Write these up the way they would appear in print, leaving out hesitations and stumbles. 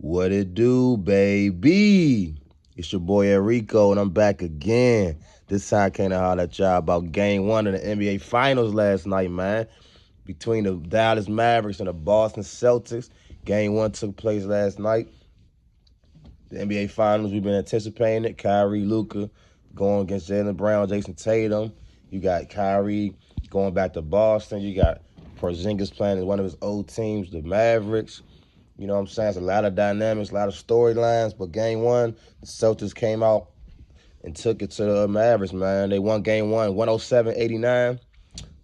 What it do, baby? It's your boy Enrico, and I'm back again. This time, came to holler at y'all about Game 1 of the NBA Finals last night, man. Between the Dallas Mavericks and the Boston Celtics. Game 1 took place last night. The NBA Finals, we've been anticipating it. Kyrie, Luka going against Jaylen Brown, Jason Tatum. You got Kyrie going back to Boston. You got Porzingis playing in one of his old teams, the Mavericks. You know what I'm saying? It's a lot of dynamics, a lot of storylines. But Game 1, the Celtics came out and took it to the Mavericks, man. They won Game 1, 107-89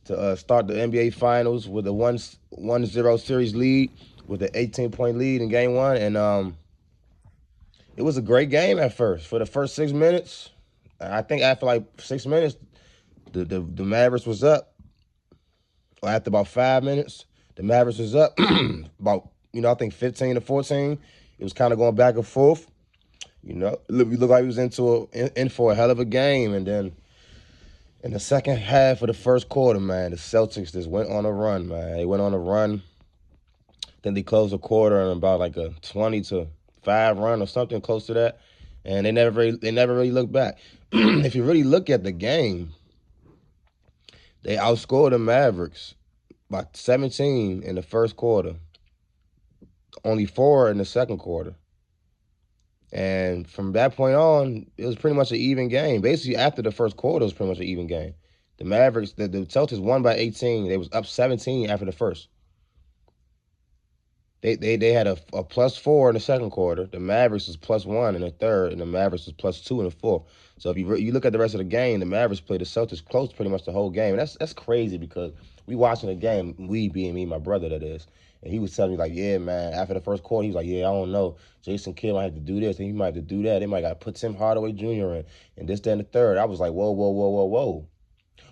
to start the NBA Finals with a 1-0 series lead with an 18-point lead in Game 1. And it was a great game at first. For the first 6 minutes, I think after like 6 minutes, the Mavericks was up. Or after about 5 minutes, the Mavericks was up about, I think 15-14. It was kind of going back and forth. We looked like we was in for a hell of a game. And then in the second half of the first quarter, man, the Celtics just went on a run, man. They went on a run. Then they closed the quarter on about like a 20-5 run or something close to that. And they never really looked back. If you really look at the game, they outscored the Mavericks by 17 in the first quarter. Only 4 in the second quarter. And from that point on, it was pretty much an even game. Basically, after the first quarter, it was pretty much an even game. The Mavericks, the Celtics won by 18. They was up 17 after the first. They had a +4 in the second quarter. The Mavericks was +1 in the third, and the Mavericks was +2 in the fourth. So if you look at the rest of the game, the Mavericks played the Celtics close pretty much the whole game. And that's crazy because we watching the game, we being me, my brother that is, and he was telling me like, yeah, man, after the first quarter, he was like, yeah, I don't know. Jason Kidd might have to do this, and he might have to do that. They might got to put Tim Hardaway Jr. in, and this, that, and the third. I was like, whoa, whoa, whoa, whoa, whoa.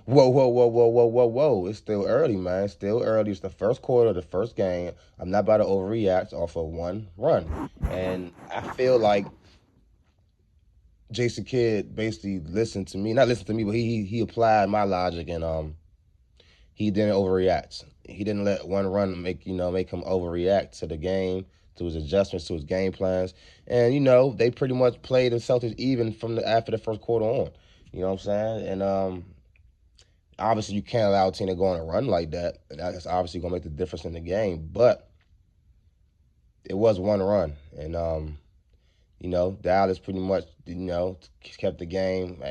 Whoa, whoa, whoa, whoa, whoa, whoa, whoa. It's still early, man. It's still early. It's the first quarter of the first game. I'm not about to overreact off of one run. And I feel like Jason Kidd basically listened to me. Not listened to me, but he applied my logic, and he didn't overreact. He didn't let one run make him overreact to the game, to his adjustments, to his game plans. And, they pretty much played the Celtics even from after the first quarter on. You know what I'm saying? And obviously, you can't allow a team to go on a run like that. And that's obviously going to make the difference in the game. But it was one run. And, Dallas pretty much, kept the game,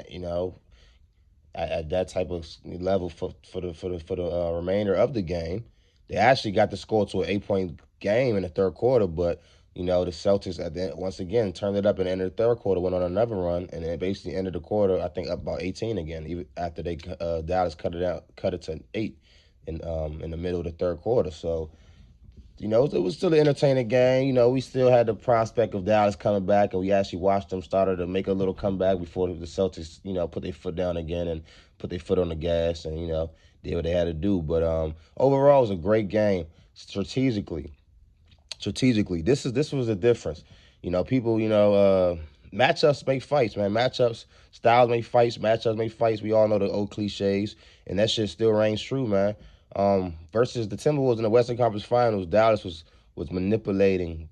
at that type of level for the remainder of the game. They actually got the score to an 8-point game in the third quarter, but the Celtics once again turned it up and ended the third quarter, went on another run, and then basically ended the quarter I think up about 18 again, even after they Dallas cut it to 8 in the middle of the third quarter. So it was still an entertaining game. We still had the prospect of Dallas coming back, and we actually watched them started to make a little comeback before the Celtics, put their foot down again and put their foot on the gas and, did what they had to do. But overall, it was a great game strategically. This was the difference. People, matchups make fights, man. Matchups, styles make fights, matchups make fights. We all know the old cliches, and that shit still reigns true, man. Versus the Timberwolves in the Western Conference Finals, Dallas was manipulating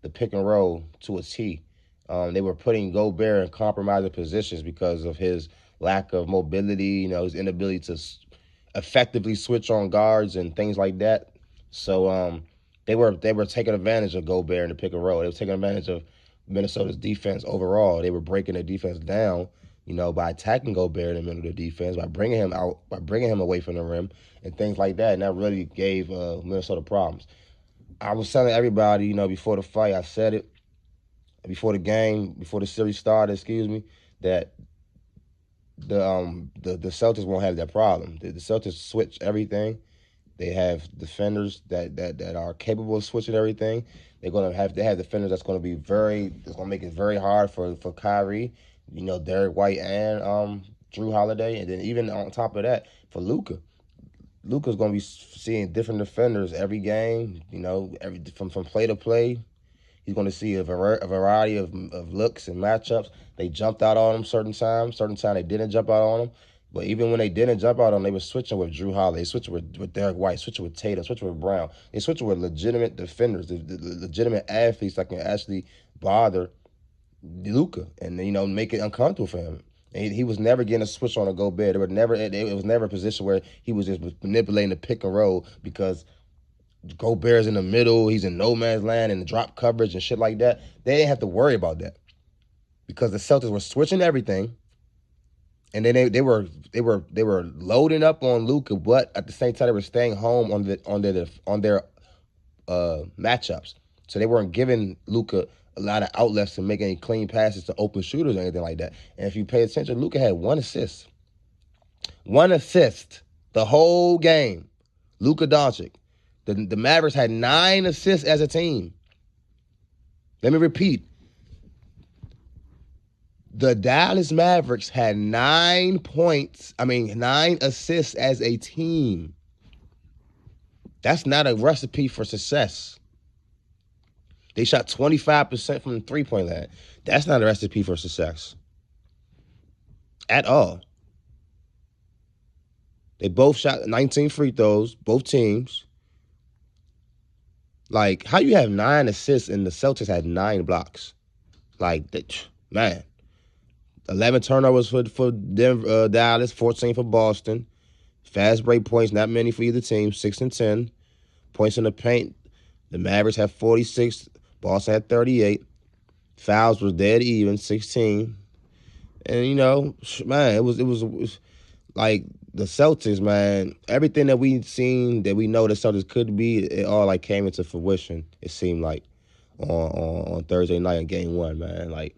the pick and roll to a T. They were putting Gobert in compromising positions because of his lack of mobility, his inability to effectively switch on guards and things like that. So they were taking advantage of Gobert in the pick and roll. They were taking advantage of Minnesota's defense overall. They were breaking their defense down, by attacking Gobert in the middle of the defense, by bringing him out, by bringing him away from the rim, and things like that. And that really gave Minnesota problems. I was telling everybody, before the fight, I said it, before the game, before the series started, that the Celtics won't have that problem. The Celtics switch everything. They have defenders that are capable of switching everything. They have defenders that's going to make it very hard for Kyrie, Derek White and Drew Holiday, and then even on top of that for Luka. Luka's going to be seeing different defenders every game. From play to play. He's going to see a variety of looks and matchups. They jumped out on him certain times. Certain time they didn't jump out on him. But even when they didn't jump out on, they were switching with Drew Holiday, switching with Derek White, switching with Tatum, switching with Brown. They switching with legitimate defenders, the legitimate athletes that can actually bother Luka and make it uncomfortable for him. And he was never getting a switch on a Gobert. It was never a position where he was just manipulating the pick and roll because Gobert's in the middle, he's in no man's land and drop coverage and shit like that. They didn't have to worry about that because the Celtics were switching everything, and then they were loading up on Luka, but at the same time they were staying home on their matchups. So they weren't giving Luka a lot of outlets to make any clean passes to open shooters or anything like that. And if you pay attention, Luka had one assist the whole game. Luka Doncic. The Mavericks had 9 assists as a team. Let me repeat. The Dallas Mavericks had 9 assists as a team. That's not a recipe for success. They shot 25% from the three-point line. That's not a recipe for success at all. They both shot 19 free throws, both teams. Like, how you have 9 assists and the Celtics had 9 blocks? Like, man. 11 turnovers for Denver, Dallas, 14 for Boston. Fast break points, not many for either team, 6 and 10. Points in the paint, the Mavericks had 46, Boston had 38. Fouls was dead even, 16. And, man, it was like the Celtics, man, everything that we've seen, that we know the Celtics could be, it all like came into fruition, it seemed like, on Thursday night in Game 1, man. Like,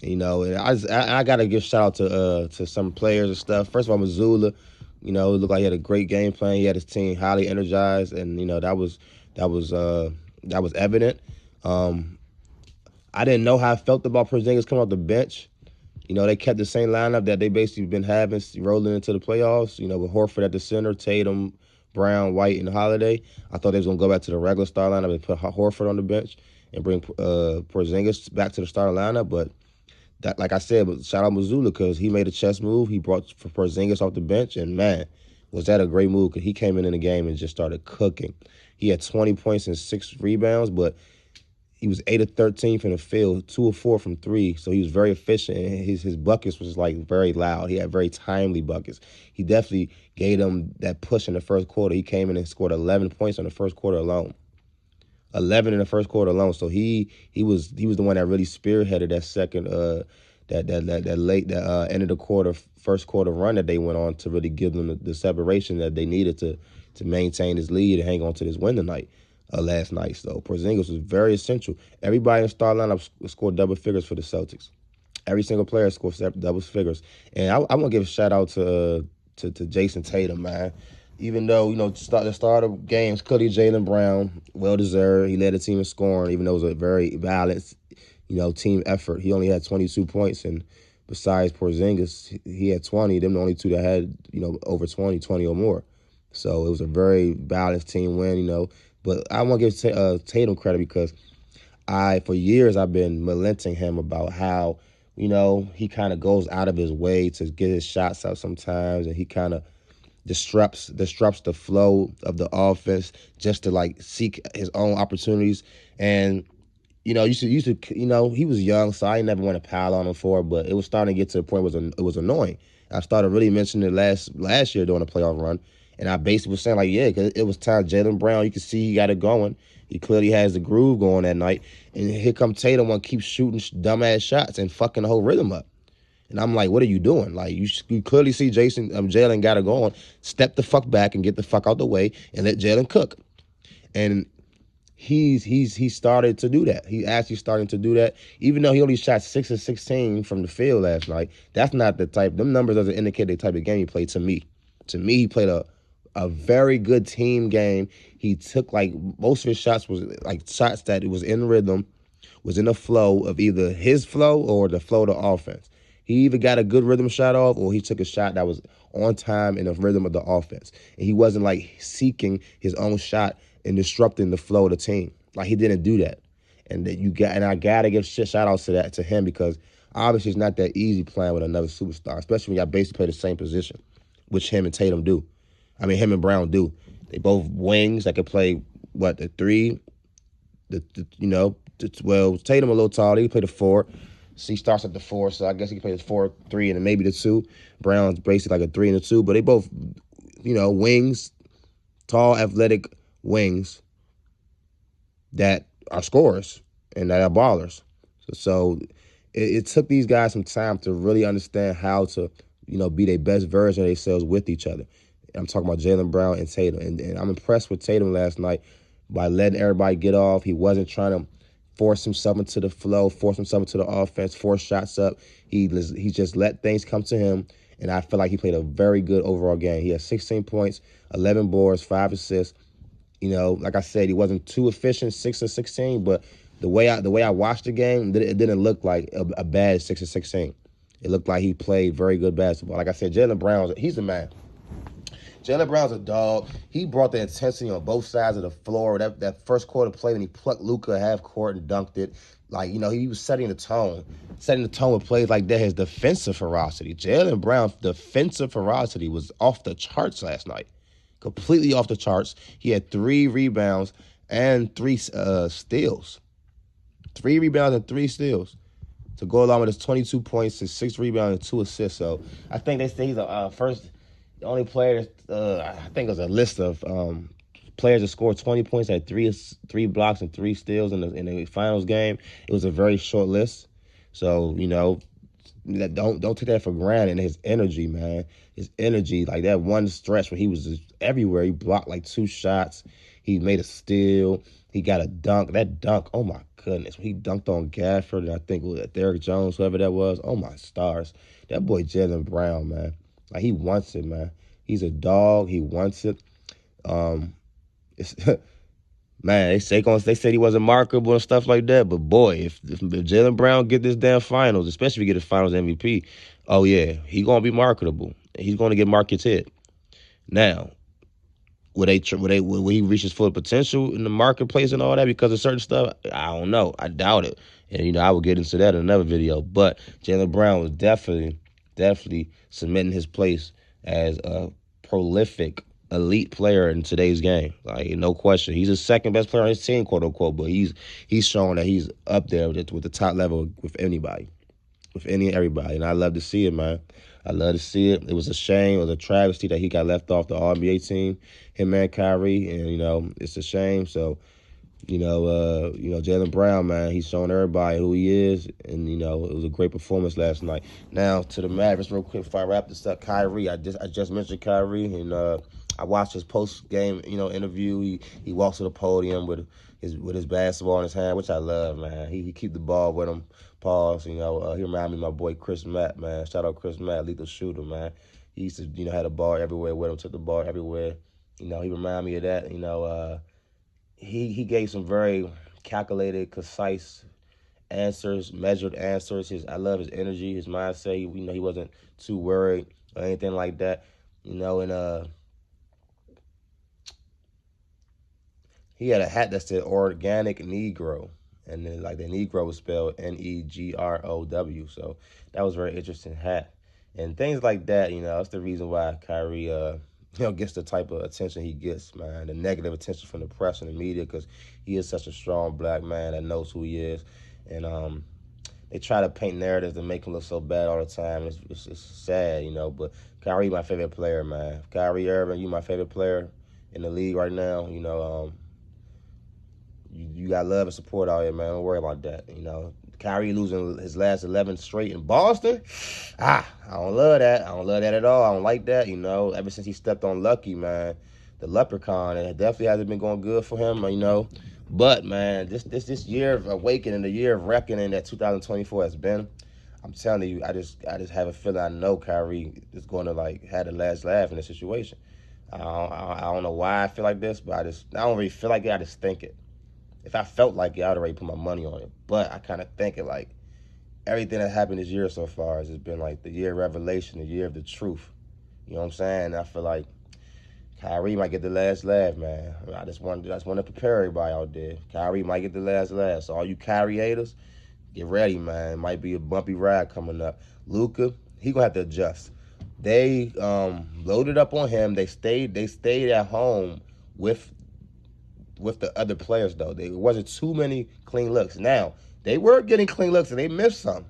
and I got to give shout out to some players and stuff. First of all, Mazzulla, it looked like he had a great game plan. He had his team highly energized, and that was evident. I didn't know how I felt about Porzingis coming off the bench. They kept the same lineup that they basically been having rolling into the playoffs. With Horford at the center, Tatum, Brown, White, and Holiday. I thought they was gonna go back to the regular starting lineup and put Horford on the bench and bring Porzingis back to the starting lineup, but. That, like I said, but shout out Mazzulla because he made a chess move. He brought Porzingis off the bench, and man, was that a great move because he came in the game and just started cooking. He had 20 points and 6 rebounds, but he was 8 of 13 from the field, 2 of 4 from 3, so he was very efficient, and his buckets was like very loud. He had very timely buckets. He definitely gave them that push in the first quarter. He came in and scored 11 points in the first quarter alone. 11 in the first quarter alone. So he was the one that really spearheaded that second that end of the quarter, first quarter run that they went on to really give them the separation that they needed to maintain this lead and hang on to this win tonight. Last night. So Porzingis was very essential. Everybody in the star lineup scored double figures for the Celtics. Every single player scored double figures. And I want to give a shout out to Jason Tatum, man. Even though, the start of games, clearly Jaylen Brown, well-deserved. He led the team in scoring, even though it was a very balanced, team effort. He only had 22 points, and besides Porzingis, he had 20. Them the only two that had, over 20 or more. So it was a very balanced team win, But I want to give Tatum credit because for years, I've been relenting him about how, he kind of goes out of his way to get his shots out sometimes, and he kind of disrupts the flow of the offense just to seek his own opportunities. And he was young, so I never want to pile on him for it, but it was starting to get to the point where it was annoying. I started really mentioning it last year during the playoff run, and I basically was saying because it was time. Jaylen Brown, you can see he got it going. He clearly has the groove going that night, and here come Tatum, one keeps shooting dumbass shots and fucking the whole rhythm up. And I'm like, what are you doing? You clearly see Jaylen got it going. Step the fuck back and get the fuck out the way and let Jaylen cook. And he started to do that. He actually starting to do that. Even though he only shot 6 of 16 from the field last night, that's not the type. Them numbers doesn't indicate the type of game he played to me. To me, he played a very good team game. He took most of his shots was shots that it was in rhythm, was in the flow of either his flow or the flow of the offense. He either got a good rhythm shot off or he took a shot that was on time in the rhythm of the offense. And he wasn't seeking his own shot and disrupting the flow of the team. He didn't do that. And I gotta give shout outs to him because obviously it's not that easy playing with another superstar, especially when y'all basically play the same position. which him and Tatum do. I mean, him and Brown do. They both wings that could play, what, the three? Well, Tatum a little tall. He can play the four. So he starts at the four, so I guess he can play the 4-3 and then maybe the two. Brown's basically like a 3 and a 2, but they both, wings, tall, athletic wings that are scorers and that are ballers. So it took these guys some time to really understand how to, be their best version of themselves with each other. I'm talking about Jaylen Brown and Tatum. And I'm impressed with Tatum last night by letting everybody get off. He wasn't trying to force himself into the flow, force himself into the offense, force shots up. He just let things come to him, and I feel like he played a very good overall game. He had 16 points, 11 boards, 5 assists. Like I said, he wasn't too efficient, 6 of 16, but the way I watched the game, it didn't look like a bad 6 of 16. It looked like he played very good basketball. Like I said, Jaylen Brown, he's the man. Jaylen Brown's a dog. He brought the intensity on both sides of the floor. That first quarter play when he plucked Luka half court and dunked it. He was setting the tone with plays like that. His defensive ferocity. Jaylen Brown's defensive ferocity was off the charts last night. Completely off the charts. He had 3 rebounds and 3 steals. 3 rebounds and 3 steals to go along with his 22 points, his 6 rebounds and 2 assists. So I think they say he's the only player, I think it was a list of players that scored 20 points, had 3 blocks and 3 steals in the finals game. It was a very short list. So, don't take that for granted. And his energy, man, like that one stretch where he was just everywhere. He blocked like 2 shots. He made a steal. He got a dunk. That dunk, oh my goodness. When he dunked on Gafford, and I think it was Derrick Jones, whoever that was. Oh my stars. That boy Jaylen Brown, man. Like, he wants it, man. He's a dog. He wants it. It's man, they said he wasn't marketable and stuff like that. But boy, if Jaylen Brown get this damn finals, especially if he get his finals MVP, oh yeah, he gonna be marketable. He's gonna get marketed. Now, will he reach his full potential in the marketplace and all that because of certain stuff? I don't know. I doubt it. And I will get into that in another video. But Jaylen Brown was definitely cementing his place as a prolific elite player in today's game. Like, no question. He's the second best player on his team, quote unquote, but he's showing that he's up there with the top level with anybody. With everybody. And I love to see it, man. I love to see it. It was a shame. It was a travesty that he got left off the All-NBA team, him and Kyrie. And, it's a shame. So, Jaylen Brown, man, he's showing everybody who he is. And, it was a great performance last night. Now, to the Mavericks real quick before I wrap this up. Kyrie, I just mentioned Kyrie. And I watched his post-game, interview. He walks to the podium with his basketball in his hand, which I love, man. He keep the ball with him. Pause. He reminded me of my boy Chris Matt, man. Shout out Chris Matt, lethal shooter, man. He used to, had a ball everywhere with him, took the ball everywhere. He reminded me of that. He gave some very calculated, concise answers, measured answers. I love his energy, his mindset. He wasn't too worried or anything like that. And he had a hat that said Organic Negro. And then, the Negro was spelled Negrow. So that was a very interesting hat. And things like that, that's the reason why Kyrie, gets the type of attention he gets, man. The negative attention from the press and the media, because he is such a strong black man that knows who he is. And they try to paint narratives to make him look so bad all the time. It's sad, But Kyrie, my favorite player, man. Kyrie Irving, you my favorite player in the league right now. You got love and support out here, man. Don't worry about that. Kyrie losing his last 11 straight in Boston. I don't love that. I don't love that at all. I don't like that. Ever since he stepped on Lucky, man, the leprechaun, it definitely hasn't been going good for him. But man, this year of awakening, the year of reckoning that 2024 has been. I'm telling you, I just have a feeling I know Kyrie is going to have the last laugh in this situation. I don't know why I feel like this, but I don't really feel like it. I just think it. If I felt like it, I'd already put my money on it. But I kind of think it everything that happened this year so far has just been the year of revelation, the year of the truth. You know what I'm saying? And I feel like Kyrie might get the last laugh, man. I just want to prepare everybody out there. Kyrie might get the last laugh. So all you Kyrie haters, get ready, man. It might be a bumpy ride coming up. Luka, he going to have to adjust. They loaded up on him. They stayed at home with the other players though. There wasn't too many clean looks. Now they were getting clean looks and they missed some.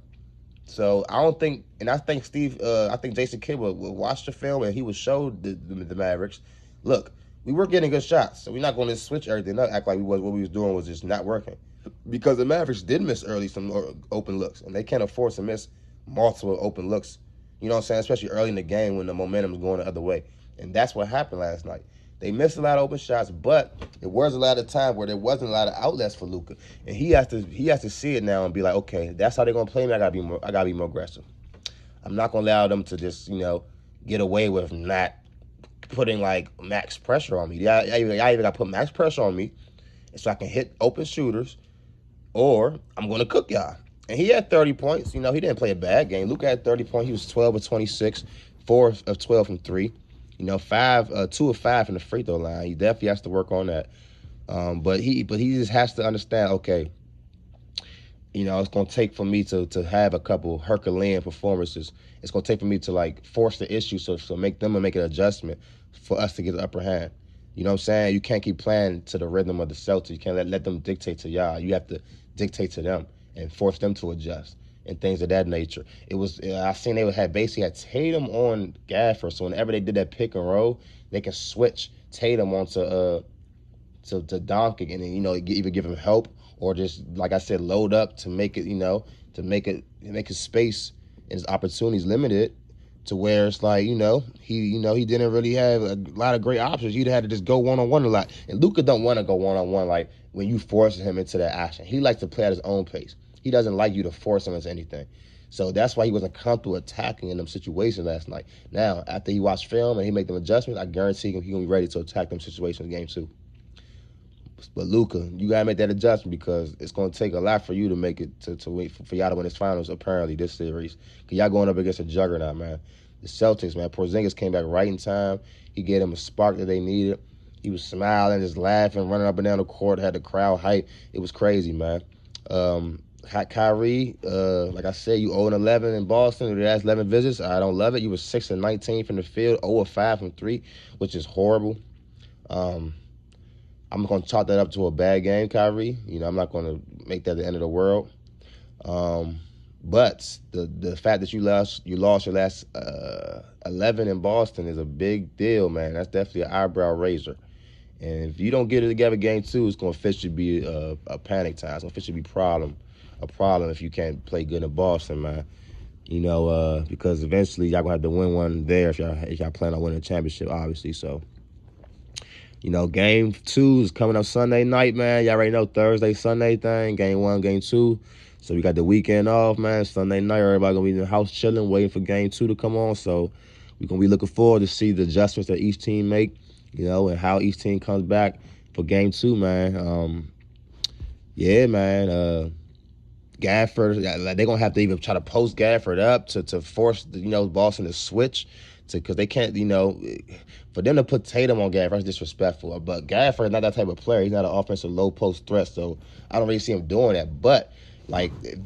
So I don't think, and I think I think Jason Kidd will watch the film and he would show the Mavericks, look, we were getting good shots, so we're not going to switch everything up, act like what we was doing was just not working, because the Mavericks did miss early some open looks, and they can't afford to miss multiple open looks. You know what I'm saying? Especially early in the game when the momentum is going the other way, and that's what happened last night. They missed a lot of open shots, but it was a lot of time where there wasn't a lot of outlets for Luka, and he has to see it now and be like, okay, that's how they're gonna play me. I gotta be more aggressive. I'm not gonna allow them to just get away with not putting like max pressure on me. I either gotta put max pressure on me so I can hit open shooters, or I'm gonna cook y'all. And he had 30 points. He didn't play a bad game. Luka had 30 points. He was 12 of 26, 4 of 12 from 3. 2 of 5 from the free throw line. He definitely has to work on that. But he just has to understand, okay, it's going to take for me to have a couple Herculean performances. It's going to take for me to like force the issue, so make them make an adjustment for us to get the upper hand. You know what I'm saying? You can't keep playing to the rhythm of the Celtics. You can't let them dictate to y'all. You have to dictate to them and force them to adjust and things of that nature. It was I seen they had Tatum on Gafford, so whenever they did that pick and roll, they can switch Tatum onto to Doncic, and then either give him help or just, like I said, load up to make it to make his space and his opportunities limited, to where it's like he didn't really have a lot of great options. You'd had to just go one-on-one a lot, and Luka don't want to go one-on-one like when you force him into that action. He likes to play at his own pace. He doesn't like you to force him into anything. So that's why he wasn't comfortable attacking in them situations last night. Now, after he watched film and he make them adjustments, I guarantee he's going to be ready to attack them situations in game 2. But Luka, you got to make that adjustment, because it's going to take a lot for you to make it to wait for y'all to win this finals, apparently, this series. Because y'all going up against a juggernaut, man. The Celtics, man. Porzingis came back right in time. He gave them a spark that they needed. He was smiling, just laughing, running up and down the court, had the crowd hype. It was crazy, man. Kyrie, like I said, you 0-11 in Boston. The last 11 visits, I don't love it. You were 6-19 from the field, 0-5 from 3, which is horrible. I'm going to chalk that up to a bad game, Kyrie. I'm not going to make that the end of the world. But the fact that you lost your last 11 in Boston is a big deal, man. That's definitely an eyebrow raiser. And if you don't get it together game 2, it's going to officially be a panic time. It's going to officially be a problem if you can't play good in Boston, man. Because eventually y'all going to have to win one there if y'all plan on winning a championship, obviously. So, game 2 is coming up Sunday night, man. Y'all already know Thursday, Sunday thing, game 1, game 2. So we got the weekend off, man. Sunday night, everybody going to be in the house chilling, waiting for game 2 to come on. So we're going to be looking forward to see the adjustments that each team make, and how each team comes back for game 2, man. Yeah, man. Gafford, they're going to have to even try to post Gafford up to force, Boston to switch. Because they can't, for them to put Tatum on Gafford, that's disrespectful. But Gafford is not that type of player. He's not an offensive low-post threat, so I don't really see him doing that. But,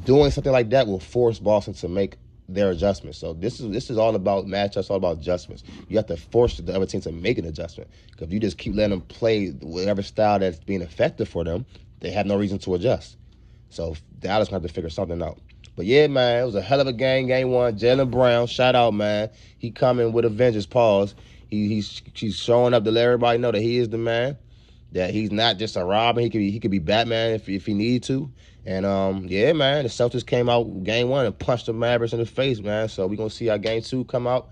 doing something like that will force Boston to make their adjustments. So this is all about matchups, all about adjustments. You have to force the other team to make an adjustment. Because if you just keep letting them play whatever style that's being effective for them, they have no reason to adjust. So Dallas going to have to figure something out. But yeah, man, it was a hell of a game. Game 1, Jaylen Brown, shout out, man. He coming with a vengeance. Pause. He's showing up to let everybody know that he is the man. That he's not just a Robin. He could be Batman if he needed to. And yeah, man, the Celtics came out game 1 and punched the Mavericks in the face, man. So we're gonna see how game 2 come out.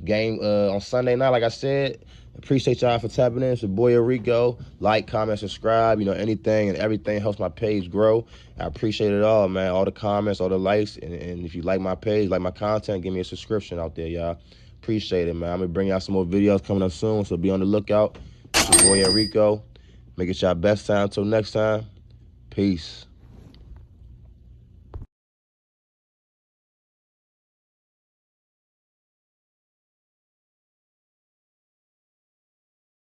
Game on Sunday night, like I said. Appreciate y'all for tapping in. It's your boy Rico. Like, comment, subscribe. Anything and everything helps my page grow. I appreciate it all, man. All the comments, all the likes. And if you like my page, like my content, give me a subscription out there, y'all. Appreciate it, man. I'm going to bring y'all some more videos coming up soon, so be on the lookout. It's your boy Rico. Make it y'all best time. Until next time. Peace.